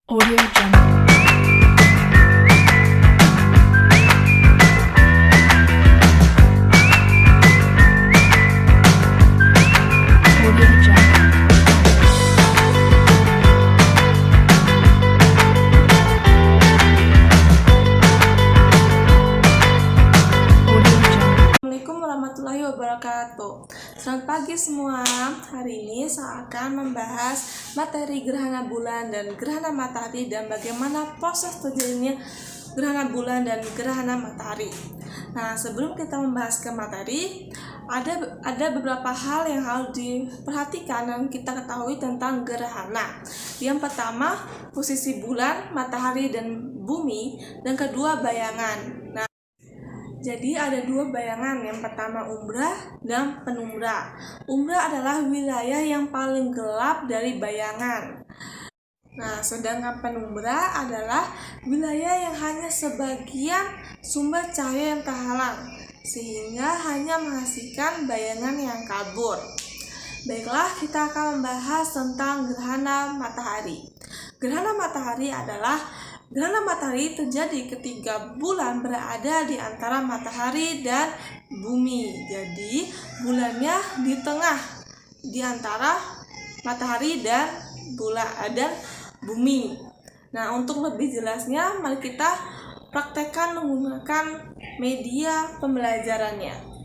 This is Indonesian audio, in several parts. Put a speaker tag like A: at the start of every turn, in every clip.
A: Audio Jungle. Audio Jungle. Audio Jungle.
B: Assalamualaikum warahmatullahi wabarakatuh. Selamat pagi semua. Hari ini saya akan membahas materi gerhana bulan dan gerhana matahari dan bagaimana proses terjadinya gerhana bulan dan gerhana matahari. Nah, sebelum kita membahas ke materi, ada beberapa hal yang harus diperhatikan dan kita ketahui tentang gerhana. Yang pertama, posisi bulan, matahari, dan bumi, dan kedua bayangan. Jadi ada dua bayangan, yang pertama umbra dan penumbra. Umbra adalah wilayah yang paling gelap dari bayangan. Nah, sedangkan penumbra adalah wilayah yang hanya sebagian sumber cahaya yang terhalang, sehingga hanya menghasilkan bayangan yang kabur. Baiklah, kita akan membahas tentang gerhana matahari. Gerhana matahari adalah gerhana matahari terjadi ketika bulan berada di antara matahari dan bumi. Jadi, bulannya di tengah di antara matahari dan bumi. Nah, untuk lebih jelasnya, mari kita praktekkan menggunakan media pembelajarannya.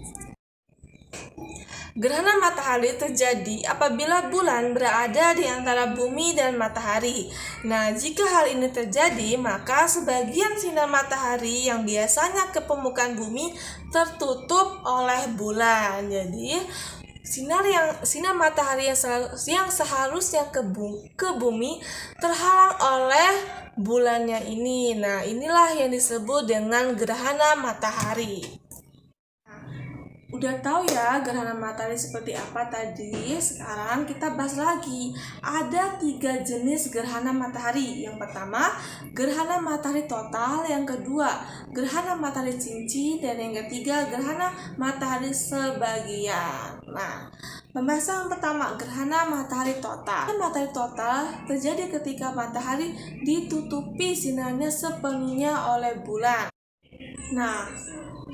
B: Gerhana matahari terjadi apabila bulan berada di antara bumi dan matahari. Nah, jika hal ini terjadi, maka sebagian sinar matahari yang biasanya ke permukaan bumi tertutup oleh bulan. Jadi, sinar matahari yang seharusnya ke bumi terhalang oleh bulannya ini. Nah, inilah yang disebut dengan gerhana matahari. Udah tahu ya gerhana matahari seperti apa tadi? Sekarang kita bahas lagi. Ada 3 jenis gerhana matahari. Yang pertama, gerhana matahari total. Yang kedua, gerhana matahari cincin. Dan yang ketiga, gerhana matahari sebagian. Nah, pembahasan pertama, gerhana matahari total. Gerhana matahari total terjadi ketika matahari ditutupi sinarnya sepenuhnya oleh bulan. Nah,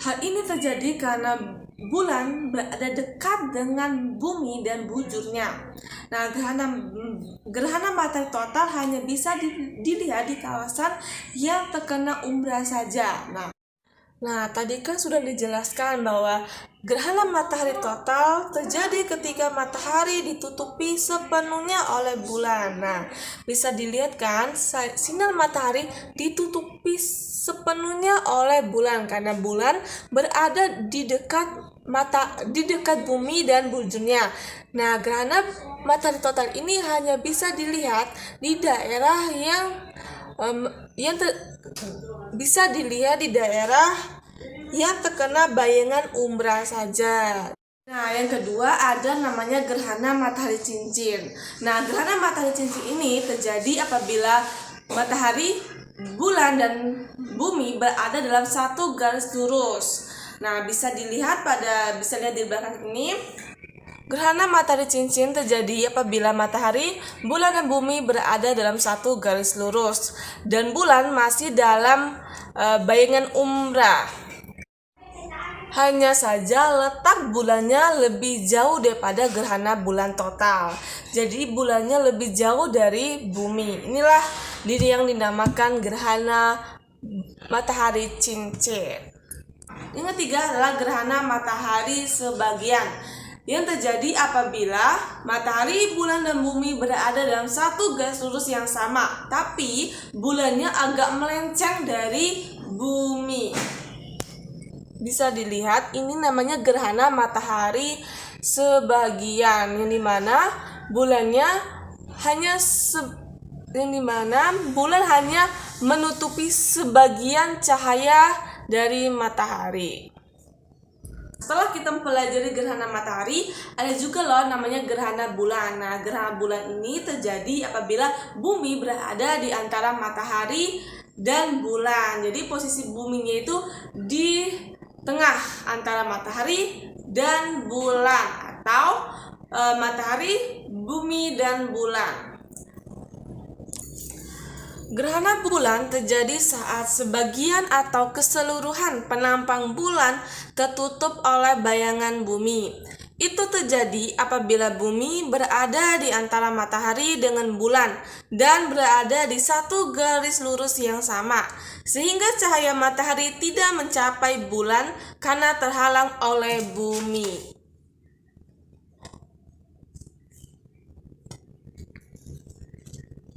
B: hal ini terjadi karena bulan berada dekat dengan bumi dan bujurnya. Nah, gerhana matahari total hanya bisa dilihat di kawasan yang terkena umbra saja. Nah, tadi kan sudah dijelaskan bahwa gerhana matahari total terjadi ketika matahari ditutupi sepenuhnya oleh bulan. Nah, bisa dilihat kan, sinar matahari ditutupi sepenuhnya oleh bulan karena bulan berada di dekat bumi dan bujurnya. Nah, gerhana matahari total ini hanya bisa dilihat di daerah bisa dilihat di daerah yang terkena bayangan umbra saja. Nah, yang kedua ada namanya gerhana matahari cincin. Nah, gerhana matahari cincin ini terjadi apabila matahari, bulan, dan bumi berada dalam satu garis lurus. Nah, bisa dilihat di belakang ini. Gerhana matahari cincin terjadi apabila matahari, bulan, dan bumi berada dalam satu garis lurus dan bulan masih dalam bayangan umbra. Hanya saja letak bulannya lebih jauh daripada gerhana bulan total. Jadi bulannya lebih jauh dari bumi. Inilah yang dinamakan gerhana matahari cincin. Yang ketiga adalah gerhana matahari sebagian, yang terjadi apabila matahari, bulan, dan bumi berada dalam satu garis lurus yang sama, tapi bulannya agak melenceng dari bumi. Bisa dilihat, ini namanya gerhana matahari sebagian, yang dimana bulan hanya menutupi sebagian cahaya dari matahari. Setelah kita mempelajari gerhana matahari, ada juga loh namanya gerhana bulan. Nah, gerhana bulan ini terjadi apabila bumi berada di antara matahari dan bulan. Jadi posisi buminya itu di tengah antara matahari dan bulan, atau matahari, bumi, dan bulan. Gerhana bulan terjadi saat sebagian atau keseluruhan penampang bulan tertutup oleh bayangan bumi. Itu terjadi apabila bumi berada di antara matahari dengan bulan dan berada di satu garis lurus yang sama, sehingga cahaya matahari tidak mencapai bulan karena terhalang oleh bumi.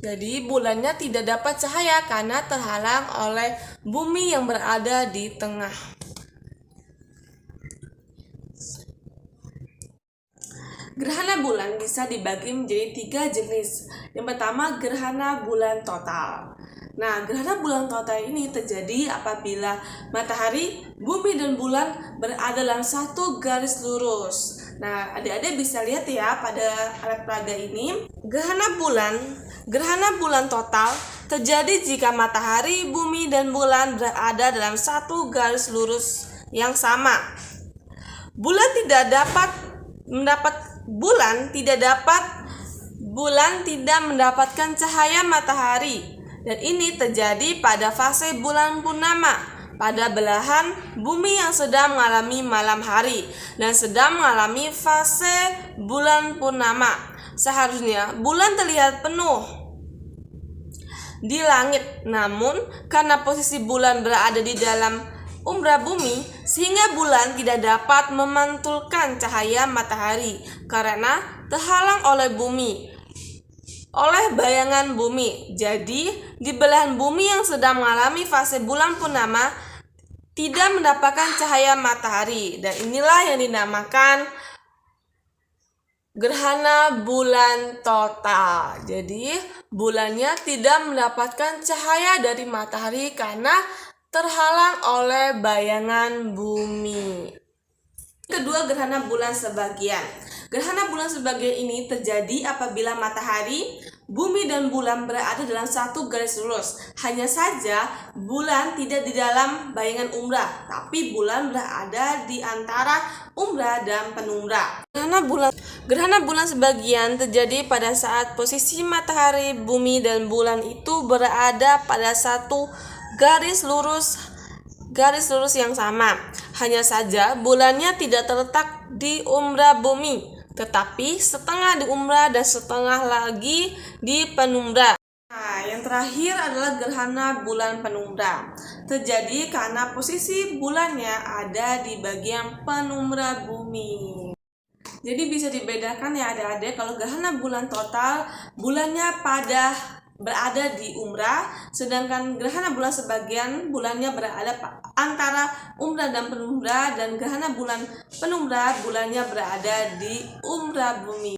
B: Jadi bulannya tidak dapat cahaya karena terhalang oleh bumi yang berada di tengah. Gerhana bulan bisa dibagi menjadi 3 jenis. Yang pertama, gerhana bulan total. Nah, gerhana bulan total ini terjadi apabila matahari, bumi, dan bulan berada dalam satu garis lurus. Nah, adik-adik bisa lihat ya pada alat peraga ini. Gerhana bulan total terjadi jika matahari, bumi, dan bulan berada dalam satu garis lurus yang sama. Bulan tidak mendapatkan cahaya matahari, dan ini terjadi pada fase bulan purnama, pada belahan bumi yang sedang mengalami malam hari dan sedang mengalami fase bulan purnama. Seharusnya bulan terlihat penuh di langit, namun karena posisi bulan berada di dalam umbra bumi, sehingga bulan tidak dapat memantulkan cahaya matahari karena terhalang oleh bayangan bumi. Jadi, di belahan bumi yang sedang mengalami fase bulan purnama tidak mendapatkan cahaya matahari, dan inilah yang dinamakan gerhana bulan total. Jadi, bulannya tidak mendapatkan cahaya dari matahari karena terhalang oleh bayangan bumi. Kedua, gerhana bulan sebagian. Gerhana bulan sebagian ini terjadi apabila matahari, bumi, dan bulan berada dalam satu garis lurus. Hanya saja bulan tidak di dalam bayangan umbra, tapi bulan berada di antara umbra dan penumbra. Gerhana bulan sebagian terjadi pada saat posisi matahari, bumi, dan bulan itu berada pada satu garis lurus yang sama. Hanya saja bulannya tidak terletak di umbra bumi, tetapi setengah di umbra dan setengah lagi di penumbra. Nah, yang terakhir adalah gerhana bulan penumbra. Terjadi karena posisi bulannya ada di bagian penumbra bumi. Jadi bisa dibedakan ya adik-adik, kalau gerhana bulan total bulannya berada di umbra, sedangkan gerhana bulan sebagian bulannya berada antara umbra dan penumbra, dan gerhana bulan penumbra bulannya berada di umbra bumi.